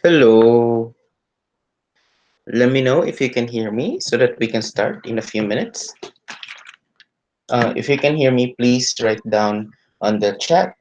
Hello. Let me know if you can hear me so that we can start in a few minutes. If you can hear me, please write down on the chat.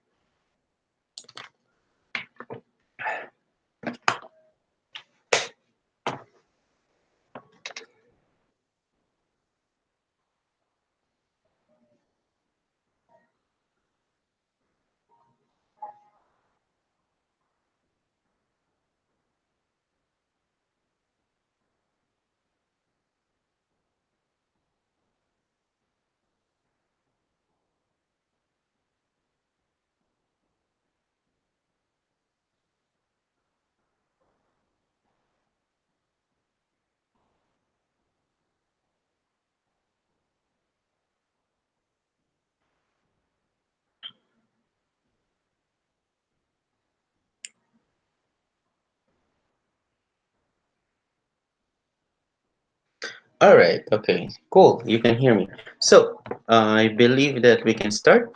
All right. Okay. Cool. You can hear me. So I believe that we can start.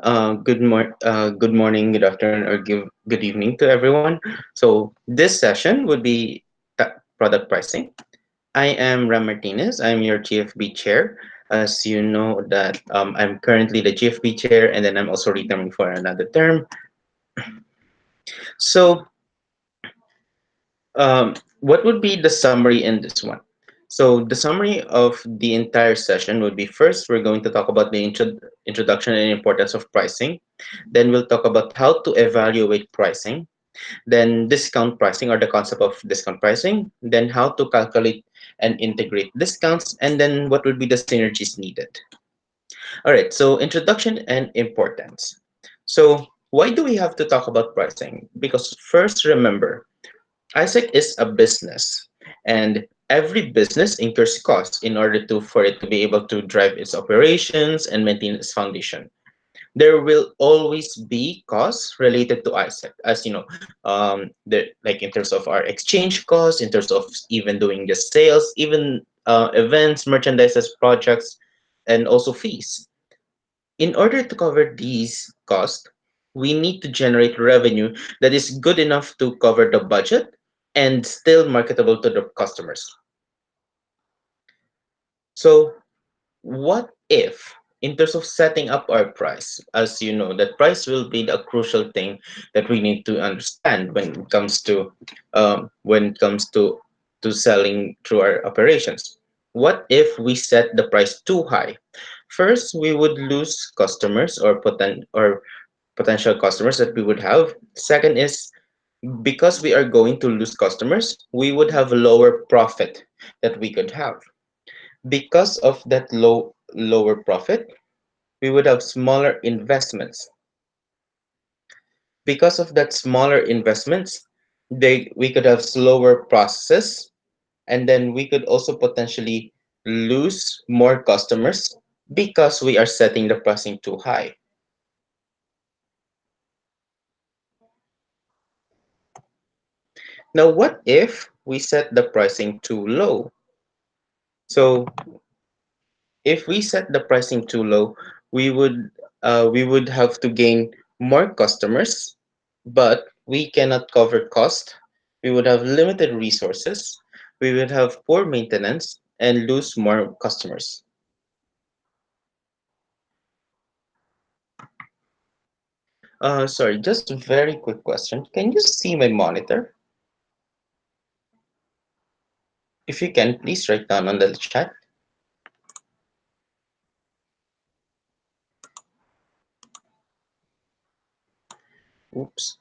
Good morning, good afternoon, or good evening to everyone. So this session would be product pricing. I am Ram Martinez. I'm your GFB chair. As you know that I'm currently the GFB chair, and then I'm also returning for another term. So what would be the summary in this one? So the summary of the entire session would be, first, we're going to talk about the introduction and importance of pricing. Then we'll talk about how to evaluate pricing. Then discount pricing, or the concept of discount pricing. Then how to calculate and integrate discounts. And then what would be the synergies needed. All right, so introduction and importance. So why do we have to talk about pricing? Because first, remember, AIESEC is a business, and every business incurs costs in order for it to be able to drive its operations and maintain its foundation. There will always be costs related to AIESEC, as you know, like in terms of our exchange costs, in terms of even doing the sales, even events, merchandises, projects, and also fees. In order to cover these costs, we need to generate revenue that is good enough to cover the budget and still marketable to the customers. So what if, in terms of setting up our price, as you know, that price will be a crucial thing that we need to understand when it comes to selling through our operations. What if we set the price too high? First, we would lose customers or potential customers that we would have. Second is, because we are going to lose customers, we would have lower profit that we could have. Because of that lower profit, we would have smaller investments. Because of that smaller investments, we could have slower processes, and then we could also potentially lose more customers because we are setting the pricing too high. Now, what if we set the pricing too low? So if we set the pricing too low, we would We would have to gain more customers, but we cannot cover cost. We would have limited resources. We would have poor maintenance and lose more customers. Sorry, just a very quick question. Can you see my monitor? If you can, please write down on the chat. Oops.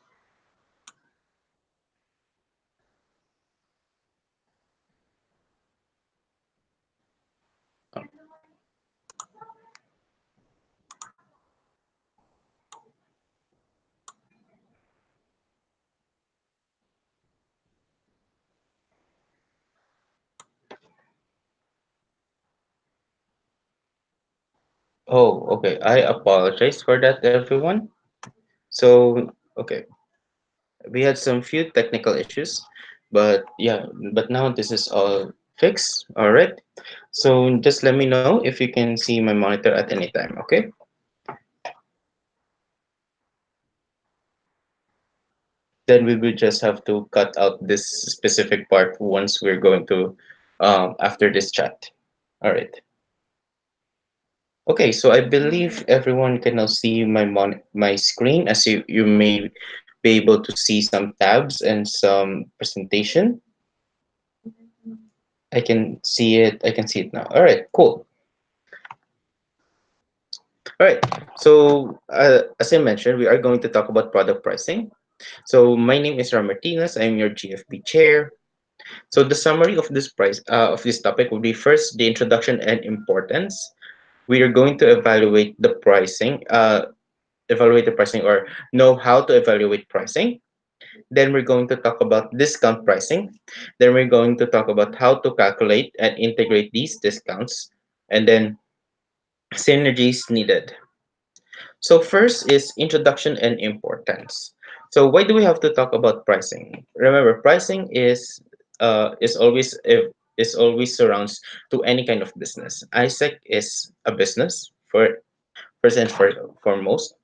Oh, okay. I apologize for that, everyone. So, okay, we had some few technical issues, but yeah, but now this is all fixed. All right. So just let me know if you can see my monitor at any time. Okay. Then we will just have to cut out this specific part once we're going to after this chat. All right. Okay, so I believe everyone can now see my screen, as you may be able to see some tabs and some presentation. I can see it. I can see it now. All right, cool. All right. So as I mentioned, we are going to talk about product pricing. So my name is Ram Martinez. I'm your GFB chair. So the summary of this topic will be first the introduction and importance. We are going to evaluate the pricing or know how to evaluate pricing. Then we're going to talk about discount pricing. Then we're going to talk about how to calculate and integrate these discounts. And then synergies needed. So first is introduction and importance. So why do we have to talk about pricing? Remember, pricing is always surrounds to any kind of business. AIESEC is a business for first and foremost.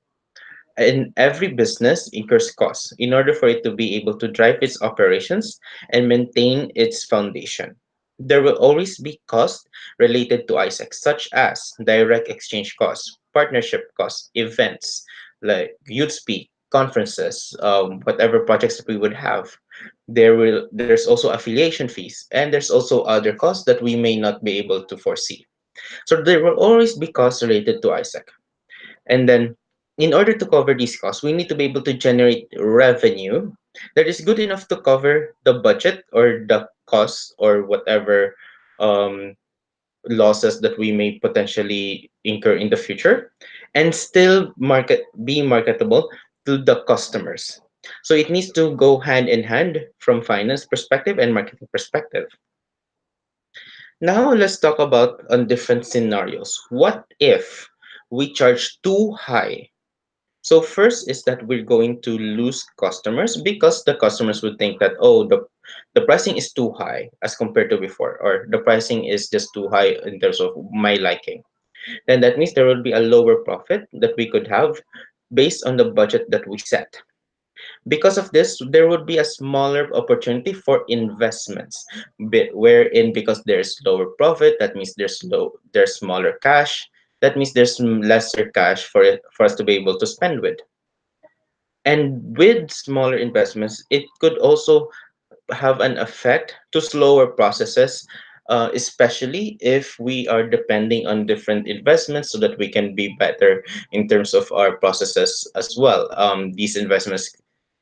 And every business incurs costs in order for it to be able to drive its operations and maintain its foundation. There will always be costs related to AIESEC, such as direct exchange costs, partnership costs, events like youth speak, conferences, whatever projects that we would have. There's also affiliation fees, and there's also other costs that we may not be able to foresee. So there will always be costs related to AIESEC. And then, in order to cover these costs, we need to be able to generate revenue that is good enough to cover the budget or the costs or whatever um, losses that we may potentially incur in the future, and still be marketable to the customers. So it needs to go hand in hand from finance perspective and marketing perspective. Now let's talk about on different scenarios. What if we charge too high? So first is that we're going to lose customers because the customers would think that, oh, the pricing is too high as compared to before, or the pricing is just too high in terms of my liking. Then that means there will be a lower profit that we could have based on the budget that we set. Because of this, there would be a smaller opportunity for investments, wherein because there's lower profit, that means there's smaller cash. That means there's lesser cash for us to be able to spend with. And with smaller investments, it could also have an effect to slower processes, especially if we are depending on different investments so that we can be better in terms of our processes as well. These investments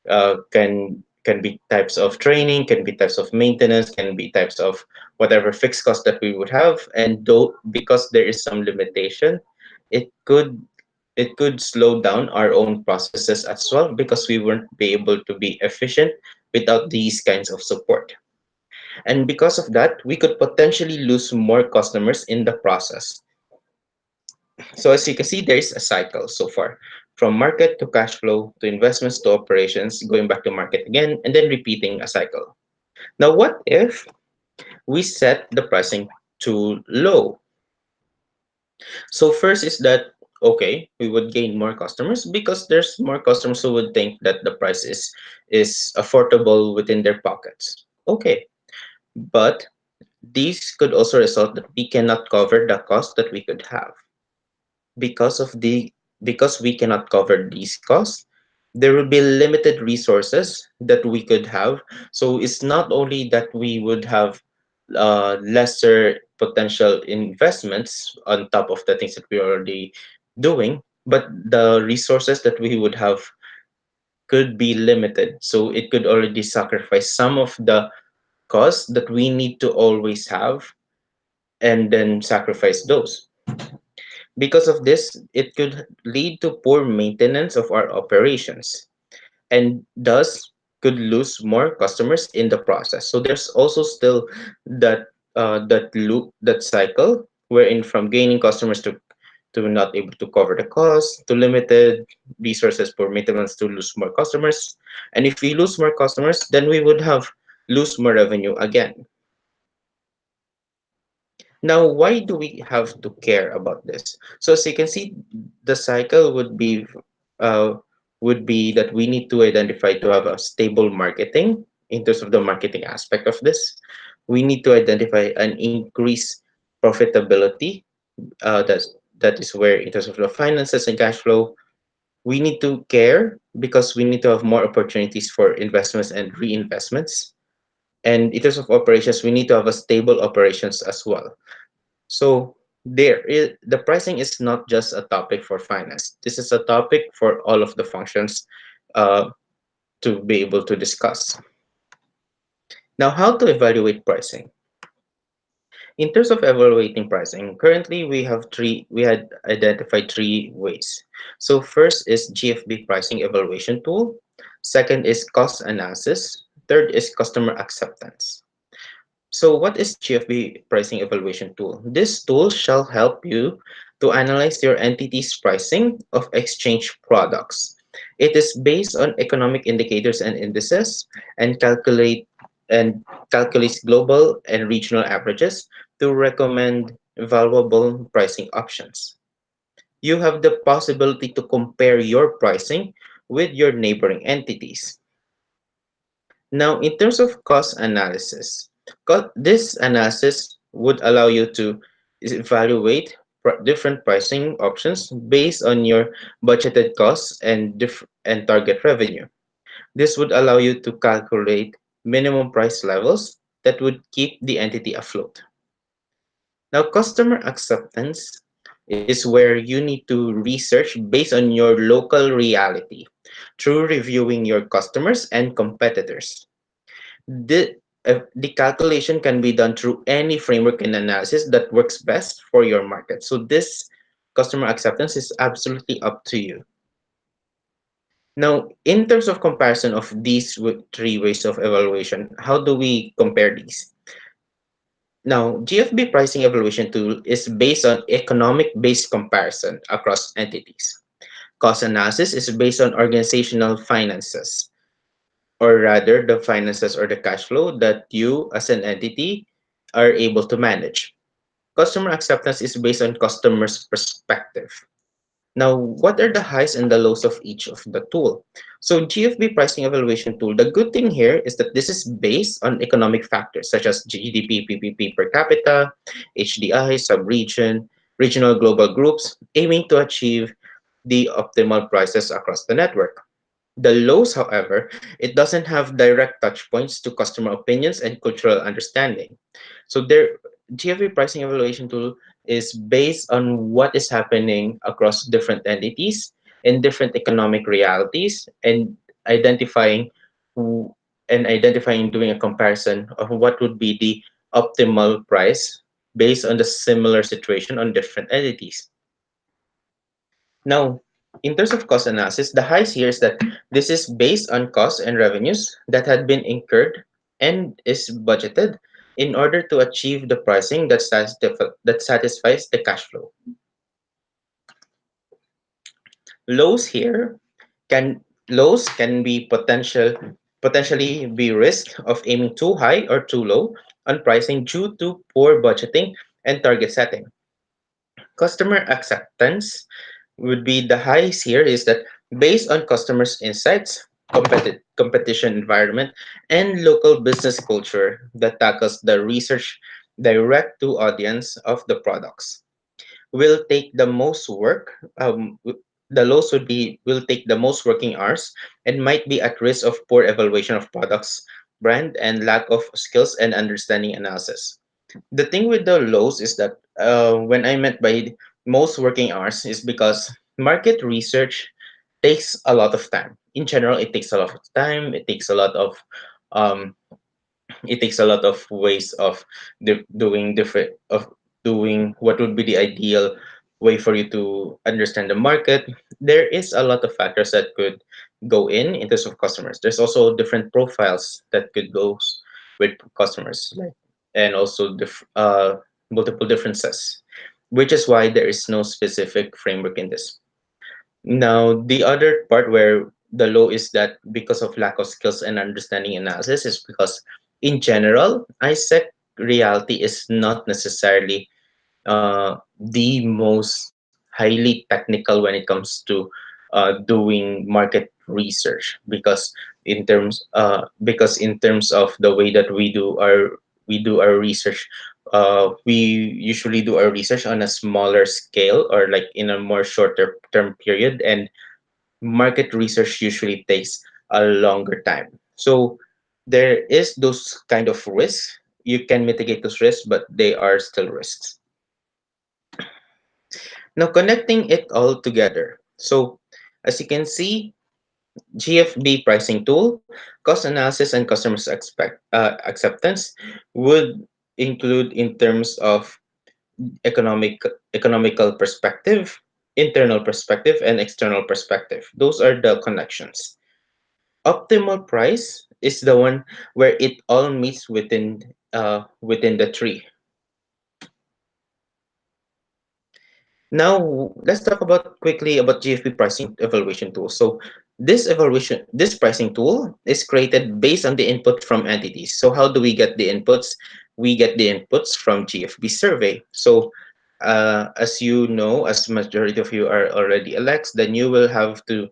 can be types of training, can be types of maintenance, can be types of whatever fixed cost that we would have. And though because there is some limitation, it could it could slow down our own processes as well because we won't be able to be efficient without these kinds of support. And because of that, we could potentially lose more customers in the process. So as you can see, there is a cycle so far from market to cash flow to investments to operations, going back to market again, and then repeating a cycle. Now, what if we set the pricing too low? So first is that Okay, we would gain more customers because there's more customers who would think that the price is affordable within their pockets. Okay, but these could also result that we cannot cover the cost that we could have. Because we cannot cover these costs, there will be limited resources that we could have. So it's not only that we would have lesser potential investments on top of the things that we're already doing, but the resources that we would have could be limited. So it could already sacrifice some of the costs that we need to always have and then sacrifice those. Because of this, it could lead to poor maintenance of our operations and thus could lose more customers in the process. So there's also still that loop, that cycle, wherein from gaining customers to not able to cover the cost, to limited resources for maintenance to lose more customers. And if we lose more customers, then we would have lose more revenue again. Now, why do we have to care about this? So as you can see, the cycle uh, would be that we need to identify to have a stable marketing in terms of the marketing aspect of this. We need to identify an increased profitability. That is where in terms of the finances and cash flow, we need to care because we need to have more opportunities for investments and reinvestments. And in terms of operations, we need to have a stable operations as well. So the pricing is not just a topic for finance. This is a topic for all of the functions uh, to be able to discuss. Now, how to evaluate pricing? In terms of evaluating pricing, currently we had identified three ways. So first is GFB pricing evaluation tool. Second is cost analysis. Third is customer acceptance. So what is GFB pricing evaluation tool? This tool shall help you to analyze your entity's pricing of exchange products. It is based on economic indicators and indices and and calculates global and regional averages to recommend valuable pricing options. You have the possibility to compare your pricing with your neighboring entities. Now, in terms of cost analysis, this analysis would allow you to evaluate different pricing options based on your budgeted costs and target revenue. This would allow you to calculate minimum price levels that would keep the entity afloat. Now, customer acceptance is where you need to research based on your local reality through reviewing your customers and competitors. The calculation can be done through any framework and analysis that works best for your market. So this customer acceptance is absolutely up to you. Now, in terms of comparison of these three ways of evaluation, how do we compare these? Now, GFB pricing evaluation tool is based on economic-based comparison across entities. Cost analysis is based on organizational finances, or rather the finances or the cash flow that you as an entity are able to manage. Customer acceptance is based on customers' perspective. Now, what are the highs and the lows of each of the tool? So GFB pricing evaluation tool, the good thing here is that this is based on economic factors such as GDP, PPP per capita, HDI, sub-region, regional global groups, aiming to achieve the optimal prices across the network. The lows, however, it doesn't have direct touch points to customer opinions and cultural understanding. So their GFA pricing evaluation tool is based on what is happening across different entities and different economic realities and identifying who identifying doing a comparison of what would be the optimal price based on the similar situation on different entities. Now, in terms of cost analysis, the highs here is that this is based on costs and revenues that had been incurred and is budgeted in order to achieve the pricing that satisfies the cash flow. Lows here lows can be potentially be risk of aiming too high or too low on pricing due to poor budgeting and target setting. Customer acceptance would be the highs here is that based on customers' insights, competition environment, and local business culture that tackles the research direct to audience of the products. Will take the most work. The lows would be will take the most working hours and might be at risk of poor evaluation of products, brand, and lack of skills and understanding analysis. The thing with the lows is that when I meant by most working hours is because market research takes a lot of time. In general, it takes a lot of time. Um, it takes a lot of ways of doing what would be the ideal way for you to understand the market. There is a lot of factors that could go in terms of customers. There's also different profiles that could go with customers, like, and also multiple differences, which is why there is no specific framework in this. Now, the other part where the low is that because of lack of skills and understanding analysis is because, in general, ISEC reality is not necessarily the most highly technical when it comes to doing market research, because in terms of the way that we do our research, we usually do our research on a smaller scale or like in a more shorter term period, and market research usually takes a longer time. So there is those kind of risks. You can mitigate those risks, but they are still risks. Now connecting it all together. So as you can see, GFB pricing tool, cost analysis and customers acceptance would include in terms of economical perspective, internal perspective, and external perspective. Those are the connections. Optimal price is the one where it all meets within the tree. Now let's talk about quickly about GFP pricing evaluation tool. So this pricing tool is created based on the input from entities. So how do we get the inputs? We get the inputs from GFB survey. So as you know, as majority of you are already elects, then you will have to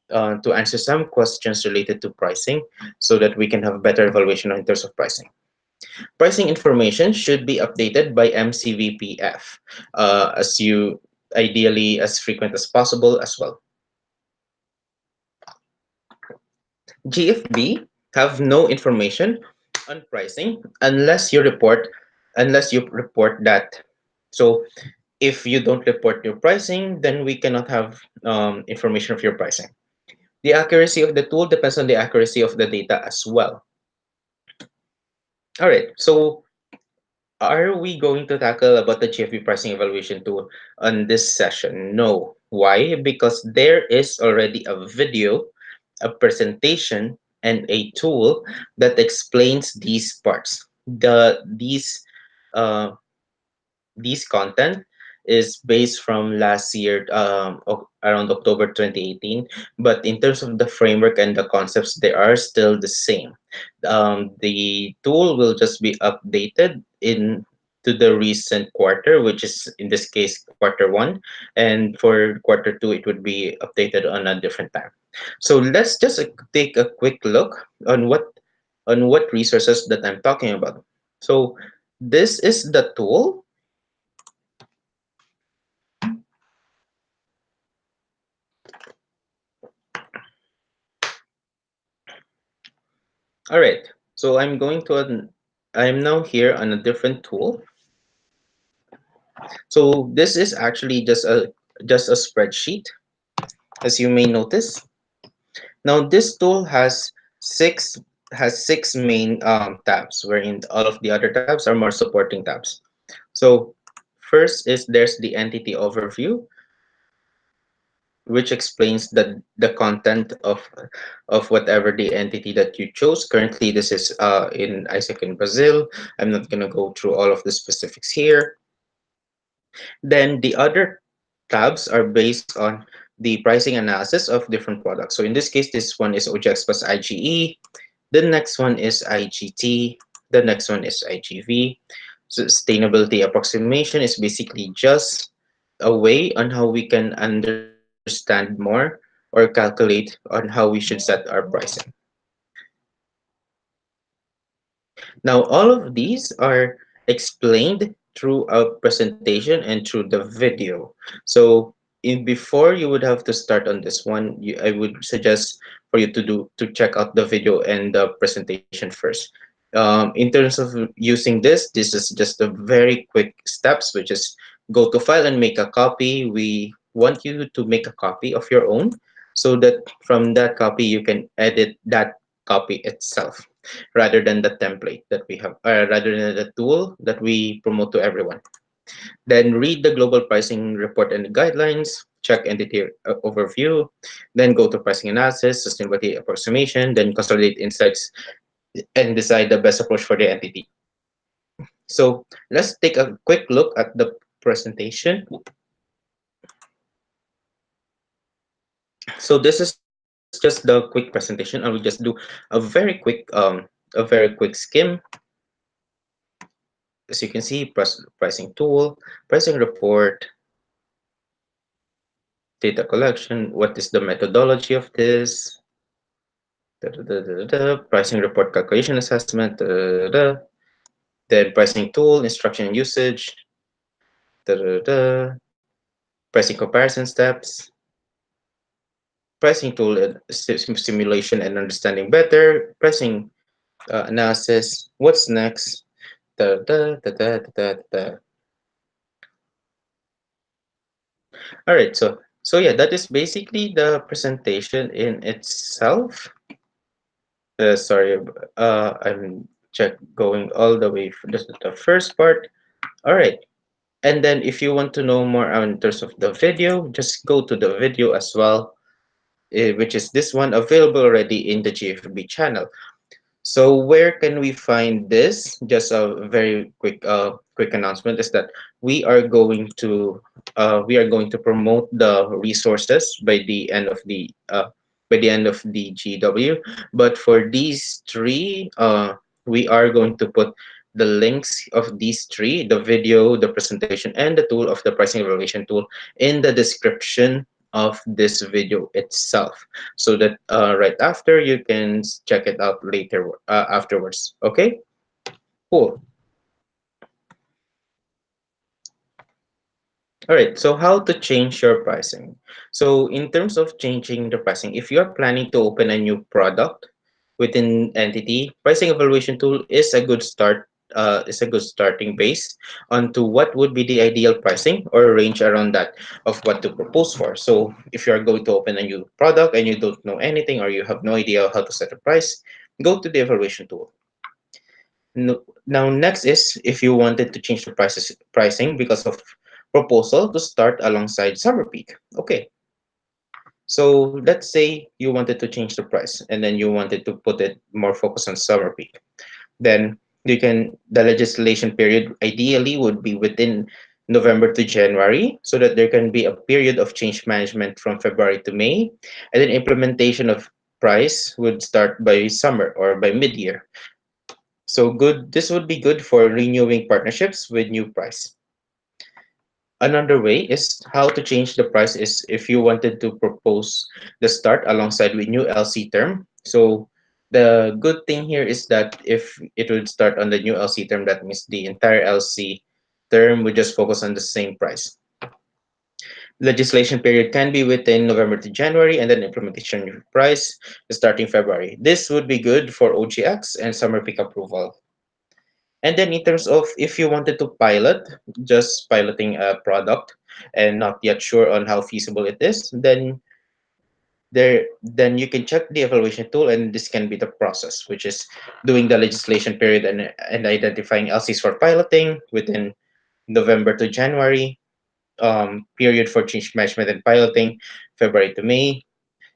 answer some questions related to pricing so that we can have better evaluation in terms of pricing. Pricing information should be updated by MCVPF, as you ideally as frequent as possible as well. GFB have no information on pricing unless you report that. So if you don't report your pricing, then we cannot have information of your pricing. The accuracy of the tool depends on the accuracy of the data as well. All right, so are we going to tackle about the GFB pricing evaluation tool on this session? No. Why? Because there is already a video, a presentation, and a tool that explains these parts. Uh, these content is based from last year, around October 2018. But in terms of the framework and the concepts, they are still the same. The tool will just be updated in to the recent quarter, which is in this case quarter 1, and for quarter 2 it would be updated on a different time. So let's just take a quick look on what resources that I'm talking about. So this is the tool. All right, so I'm now here on a different tool. So this is actually just a spreadsheet, as you may notice. Now this tool has six main tabs, wherein all of the other tabs are more supporting tabs. So first is there's the entity overview, which explains the content of whatever the entity that you chose. Currently, this is in AIESEC in Brazil. I'm not going to go through all of the specifics here. Then the other tabs are based on the pricing analysis of different products. So in this case, this one is OGX plus IGE. The next one is IGT. The next one is IGV. Sustainability approximation is basically just a way on how we can understand understand more or calculate on how we should set our pricing. Now, all of these are explained through a presentation and through the video. So, before you would have to start on this one, I would suggest for you to check out the video and the presentation first. In terms of using this is just a very quick steps, which is go to file and make a copy. We want you to make a copy of your own so that from that copy you can edit that copy itself rather than the template that we have, rather than the tool that we promote to everyone. Then read the global pricing report and guidelines, check entity overview, then go to pricing analysis, sustainability approximation, then consolidate insights and decide the best approach for the entity. So let's take a quick look at the presentation. So this is just the quick presentation. I will just do a very quick skim. As you can see, pricing tool, pricing report, data collection, what is the methodology of this, pricing report calculation assessment, then pricing tool, instruction and usage, pricing comparison steps, pricing tool simulation and understanding better, pricing analysis, what's next, da, da, da, da, da, da, da. All right, so yeah, that is basically the presentation in itself. Sorry, I'm check going all the way for this is the first part. All right, and then if you want to know more in terms of the video, just go to the video as well, which is this one available already in the GFB channel. So where can we find this? Just a very quick announcement is that we are going to promote the resources by the end of the GW. But for these three, we are going to put the links of these three, the video, the presentation, and the tool of the pricing evaluation tool in the description of this video itself so that right after you can check it out later afterwards. Okay, cool. All right, so how to change your pricing? So in terms of changing the pricing, if you're planning to open a new product within entity, pricing evaluation tool is a good start. Is a good starting base onto what would be the ideal pricing or range around that of what to propose for. So if you are going to open a new product and you don't know anything or you have no idea how to set a price, go to the evaluation tool. Now, next is if you wanted to change the pricing because of proposal to start alongside summer peak. Okay, so let's say you wanted to change the price and then you wanted to put it more focus on summer peak. Then the legislation period ideally would be within November to January so that there can be a period of change management from February to May, and then implementation of price would start by summer or by mid-year. So good, this would be good for renewing partnerships with new price. Another way is how to change the price is if you wanted to propose the start alongside with new LC term. So the good thing here is that if it would start on the new LC term, that means the entire LC term would just focus on the same price. Legislation period can be within November to January, and then implementation price starting February. This would be good for OGX and summer peak approval. And then in terms of if you wanted to pilot, just piloting a product and not yet sure on how feasible it is, then you can check the evaluation tool and this can be the process, which is doing the legislation period and identifying LCs for piloting within November to January, period for change management and piloting, February to May,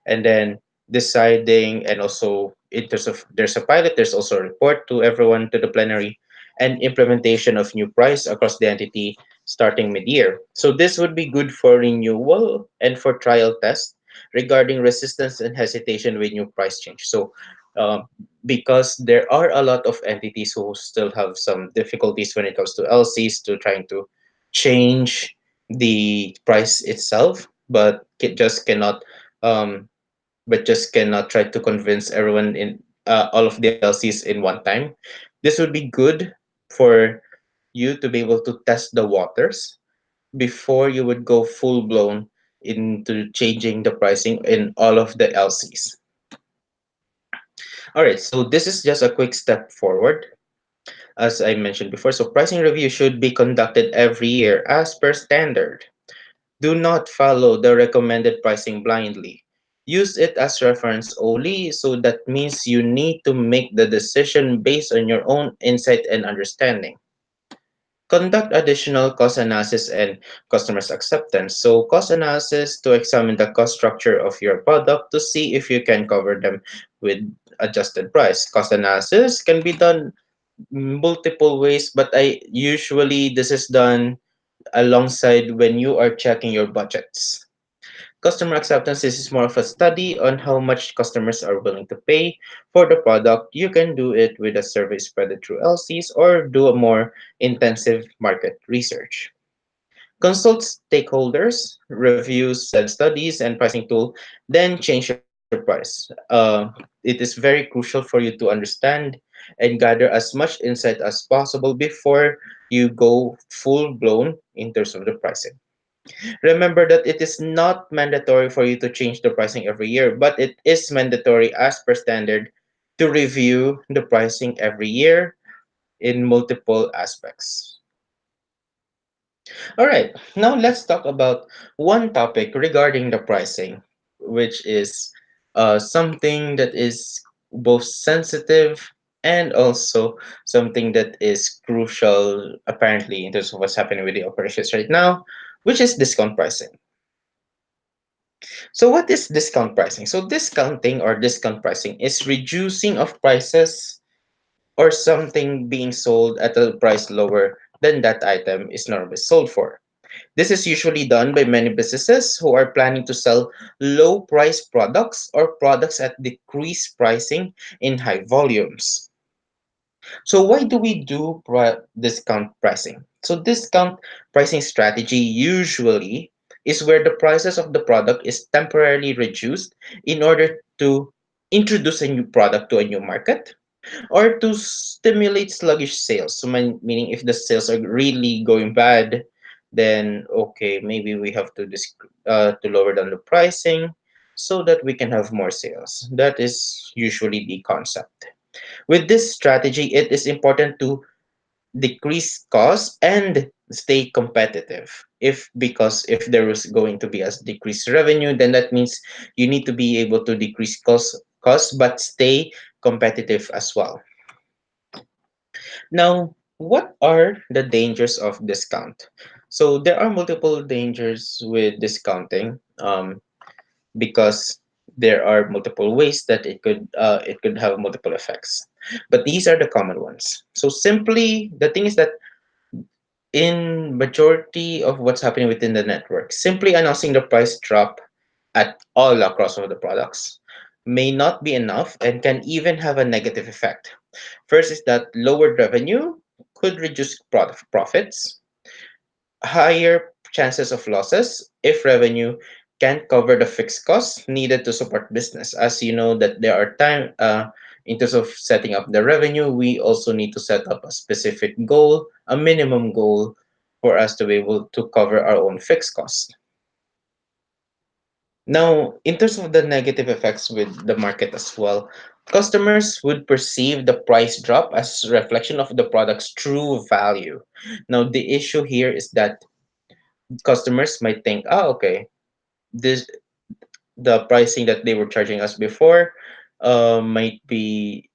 and then deciding and also in terms of there's a pilot, there's also a report to everyone to the plenary and implementation of new price across the entity starting mid-year. So this would be good for renewal and for trial test regarding resistance and hesitation with new price change. So uh, because there are a lot of entities who still have some difficulties when it comes to LCs to trying to change the price itself, but just cannot um, just cannot try to convince everyone in all of the LCs in one time. This would be good for you to be able to test the waters before you would go full blown into changing the pricing in all of the LCs. All right, so this is just a quick step forward, as I mentioned before. So pricing review should be conducted every year as per standard. Do not follow the recommended pricing blindly. Use it as reference only, so that means you need to make the decision based on your own insight and understanding. Conduct additional cost analysis and customers acceptance. So cost analysis to examine the cost structure of your product to see if you can cover them with adjusted price. Cost analysis can be done multiple ways, but I usually this is done alongside when you are checking your budgets. Customer acceptance is more of a study on how much customers are willing to pay for the product. You can do it with a survey spread through LCs or do a more intensive market research. Consult stakeholders, review said studies and pricing tool, then change your price. It is very crucial for you to understand and gather as much insight as possible before you go full blown in terms of the pricing. Remember that it is not mandatory for you to change the pricing every year, but it is mandatory as per standard to review the pricing every year in multiple aspects. All right, now let's talk about one topic regarding the pricing, which is something that is both sensitive and also something that is crucial, apparently, in terms of what's happening with the operations right now, which is discount pricing. So what is discount pricing? So discounting or discount pricing is reducing of prices or something being sold at a price lower than that item is normally sold for. This is usually done by many businesses who are planning to sell low price products or products at decreased pricing in high volumes. So why do we do discount pricing? So discount pricing strategy usually is where the prices of the product is temporarily reduced in order to introduce a new product to a new market or to stimulate sluggish sales. So meaning if the sales are really going bad, then okay, maybe we have to to lower down the pricing so that we can have more sales. That is usually the concept. With this strategy, it is important to decrease costs and stay competitive. If because if there is going to be a decreased revenue, then that means you need to be able to decrease costs but stay competitive as well. Now, what are the dangers of discount? So there are multiple dangers with discounting. Because there are multiple ways that it could have multiple effects, but these are the common ones. So simply the thing is that in majority of what's happening within the network, simply announcing the price drop at all across all the products may not be enough and can even have a negative effect. First is that lowered revenue could reduce product profits, higher chances of losses if revenue can't cover the fixed costs needed to support business. As you know that there are time in terms of setting up the revenue, we also need to set up a specific goal, a minimum goal for us to be able to cover our own fixed costs. Now, in terms of the negative effects with the market as well, customers would perceive the price drop as a reflection of the product's true value. Now, the issue here is that customers might think, oh, okay, this the pricing that they were charging us before might be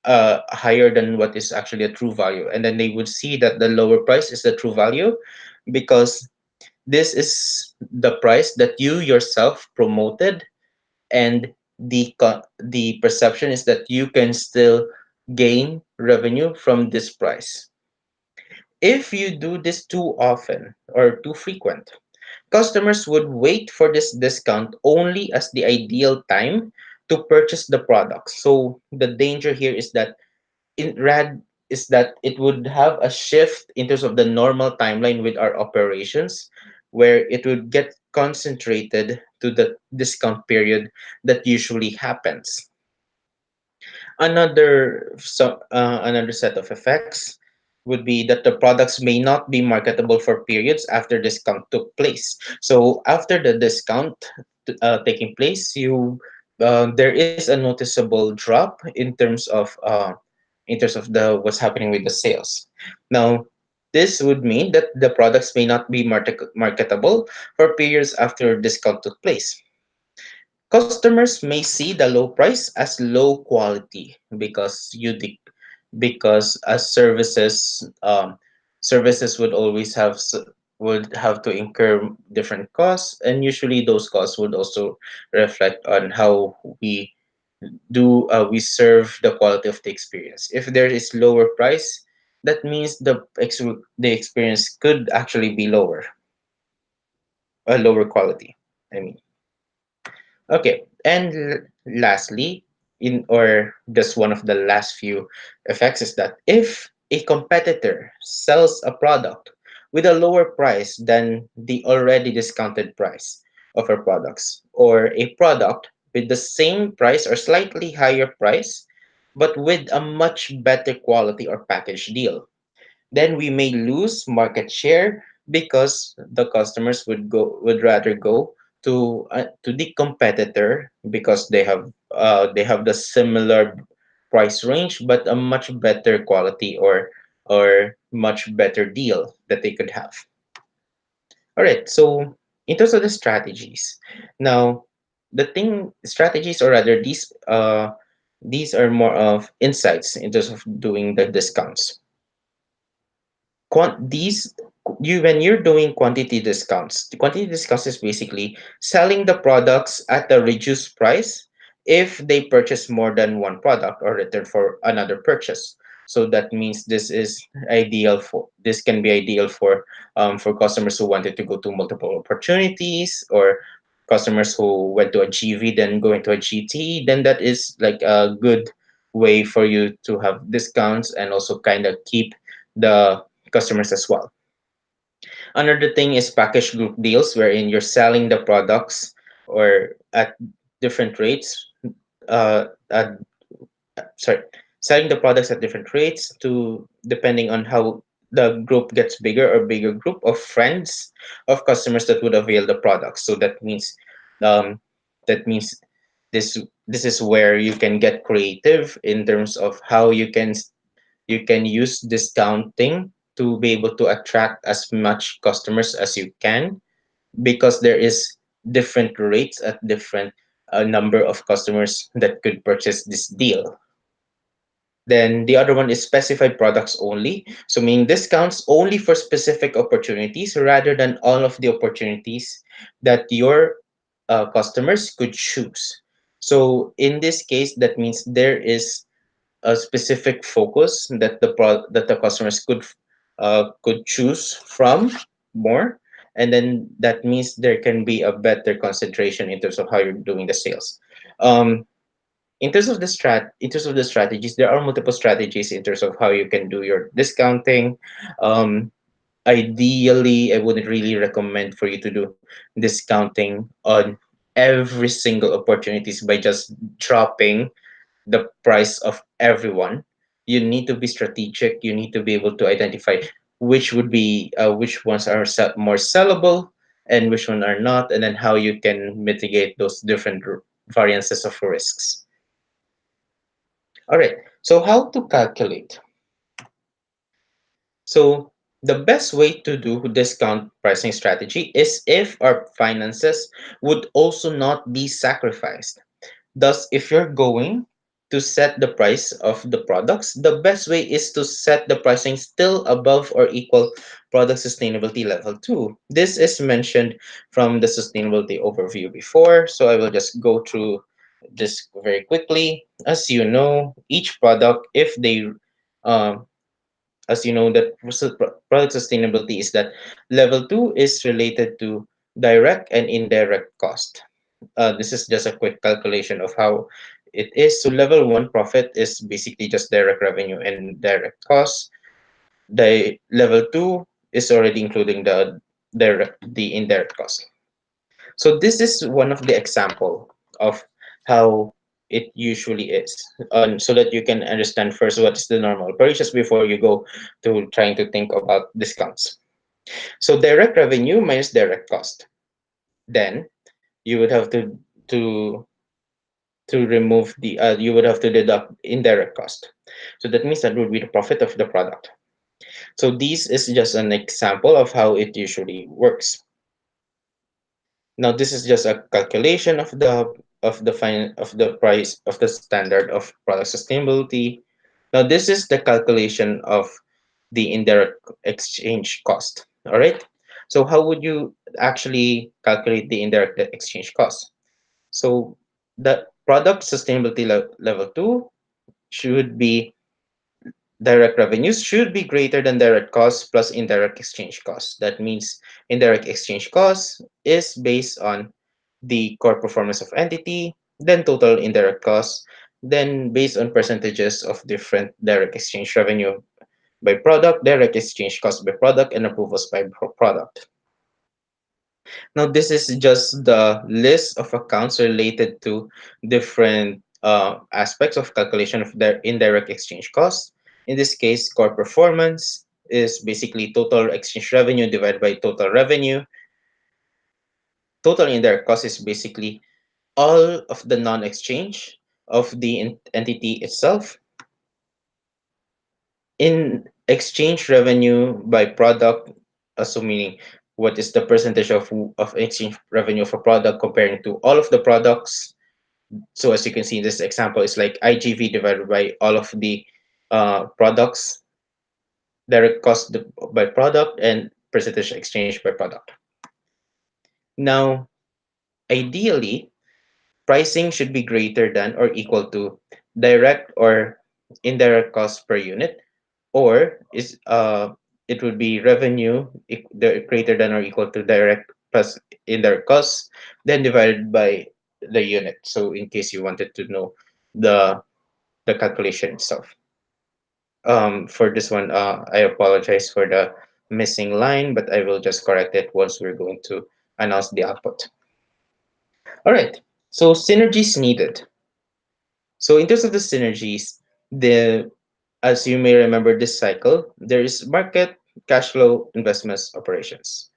higher than what is actually a true value, and then they would see that the lower price is the true value because this is the price that you yourself promoted, and the perception is that you can still gain revenue from this price. If you do this too often or too frequent, customers would wait for this discount only as the ideal time to purchase the product. So the danger here is that it would have a shift in terms of the normal timeline with our operations, where it would get concentrated to the discount period that usually happens. Another set of effects would be that the products may not be marketable for periods after discount took place. So after the discount taking place, you there is a noticeable drop in terms of the what's happening with the sales. Now, this would mean that the products may not be marketable for periods after discount took place. Customers may see the low price as low quality because as services would always would have to incur different costs, and usually those costs would also reflect on how we serve the quality of the experience. If there is lower price, that means the experience could actually be a lower quality. I mean. Okay, and lastly, in or just one of the last few effects is that if a competitor sells a product with a lower price than the already discounted price of our products, or a product with the same price or slightly higher price, but with a much better quality or package deal, then we may lose market share because the customers would rather go to the competitor because they have the similar price range but a much better quality or much better deal that they could have. All right, so in terms of the strategies, now the thing strategies or rather these are more of insights in terms of doing the discounts. These you when you're doing quantity discounts, the quantity discounts is basically selling the products at a reduced price if they purchase more than one product or return for another purchase. So that means this can be ideal for customers who wanted to go to multiple opportunities, or customers who went to a GV then going to a GT. Then that is like a good way for you to have discounts and also kind of keep the customers as well. Another thing is package group deals, wherein you're selling the products or at different rates. At, sorry, selling the products at different rates to depending on how the group gets bigger or bigger group of friends of customers that would avail the products. So um, that means this is where you can get creative in terms of how you can use discounting to be able to attract as much customers as you can, because there is different rates at different number of customers that could purchase this deal. Then the other one is specified products only, so meaning discounts only for specific opportunities rather than all of the opportunities that your customers could choose. So in this case, that means there is a specific focus that that the customers could choose from more, and then that means there can be a better concentration in terms of how you're doing the sales. um, in terms of the strategies, there are multiple strategies in terms of how you can do your discounting. um, Ideally, I wouldn't really recommend for you to do discounting on every single opportunities by just dropping the price of everyone. You need to be strategic. You need to be able to identify which ones are more sellable and which one are not, and then how you can mitigate those different variances of risks. All right. So how to calculate? So the best way to do discount pricing strategy is if our finances would also not be sacrificed. Thus, if you're going to set the price of the products, the best way is to set the pricing still above or equal product sustainability level 2. This is mentioned from the sustainability overview before, so I will just go through this very quickly. As you know, each product, if they um, as you know that product sustainability is that level 2 is related to direct and indirect cost. This is just a quick calculation of how it is. So level 1 profit is basically just direct revenue and direct costs. The level 2 is already including the indirect cost. So this is one of the example of how it usually is, so that you can understand first what is the normal operations before you go to trying to think about discounts. So direct revenue minus direct cost. Then you would have to to remove the you would have to deduct indirect cost. So that means that would be the profit of the product. So this is just an example of how it usually works. Now this is just a calculation of the price of the standard of product sustainability. Now this is the calculation of the indirect exchange cost. All right. So how would you actually calculate the indirect exchange cost? So the product sustainability level 2 should be direct revenues should be greater than direct costs plus indirect exchange costs. That means indirect exchange costs is based on the core performance of entity, then total indirect costs, then based on percentages of different direct exchange revenue by product, direct exchange cost by product, and approvals by product. Now, this is just the list of accounts related to different aspects of calculation of their indirect exchange costs. In this case, core performance is basically total exchange revenue divided by total revenue. Total indirect cost is basically all of the non-exchange of the entity itself. In exchange revenue by product, assuming what is the percentage of exchange revenue of a product comparing to all of the products. So as you can see in this example, it's like IGV divided by all of the products, direct cost by product, and percentage exchange by product. Now, ideally, pricing should be greater than or equal to direct or indirect cost per unit, or is it would be revenue greater than or equal to direct plus indirect costs, then divided by the unit. So in case you wanted to know the the calculation itself. For this one, I apologize for the missing line, but I will just correct it once we're going to announce the output. All right. So synergies needed. So in terms of the synergies, the as you may remember this cycle, there is market, cash flow, investments, operations.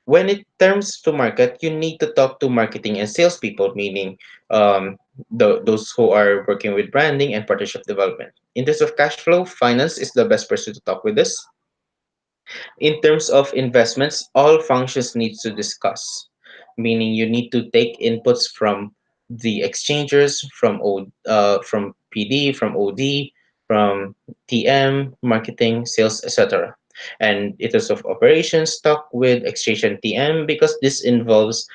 When it comes to market, you need to talk to marketing and salespeople, meaning those who are working with branding and partnership development. In terms of cash flow, finance is the best person to talk with this. In terms of investments, all functions need to discuss, meaning you need to take inputs from the exchangers, from PD, from OD, from TM, marketing, sales, etc. And in terms of operations, talk with exchange and TM because this involves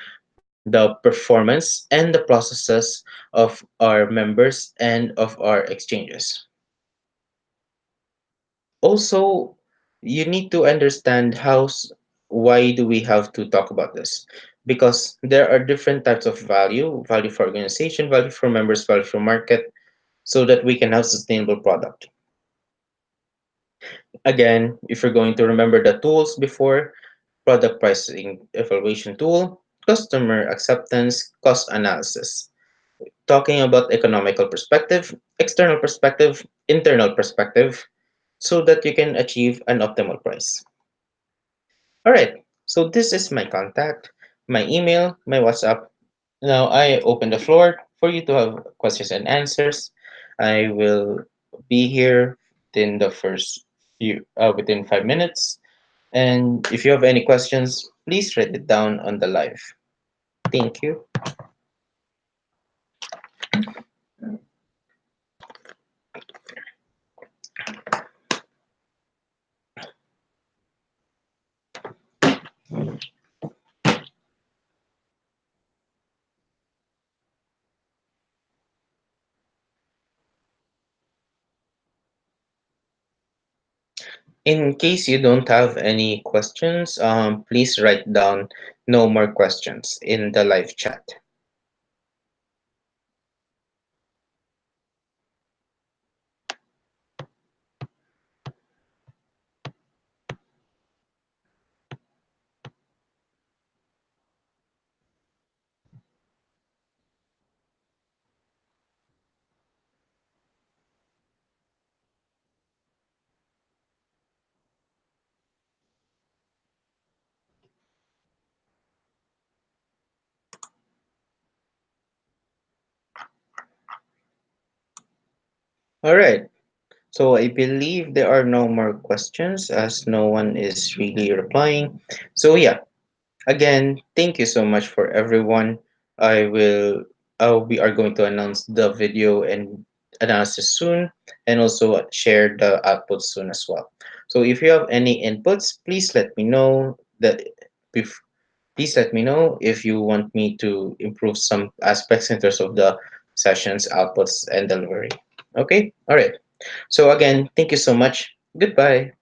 the performance and the processes of our members and of our exchanges. Also, you need to understand why do we have to talk about this, because there are different types of value for organization, value for members, value for market, so that we can have sustainable product. Again, if you're going to remember the tools before, product pricing evaluation tool, customer acceptance, cost analysis, talking about economical perspective, external perspective, internal perspective, so that you can achieve an optimal price. All right, so this is my contact, my email, my WhatsApp. Now I open the floor for you to have questions and answers. I will be here within 5 minutes. And if you have any questions, please write it down on the live. Thank you. In case you don't have any questions, please write down no more questions in the live chat. All right. So I believe there are no more questions as no one is really replying. So yeah, again, thank you so much for everyone. I will we are going to announce the video and analysis soon and also share the outputs soon as well. So if you have any inputs, please let me know that bef- please let me know if you want me to improve some aspects in terms of the sessions, outputs, and delivery. Okay? All right. So again, thank you so much. Goodbye.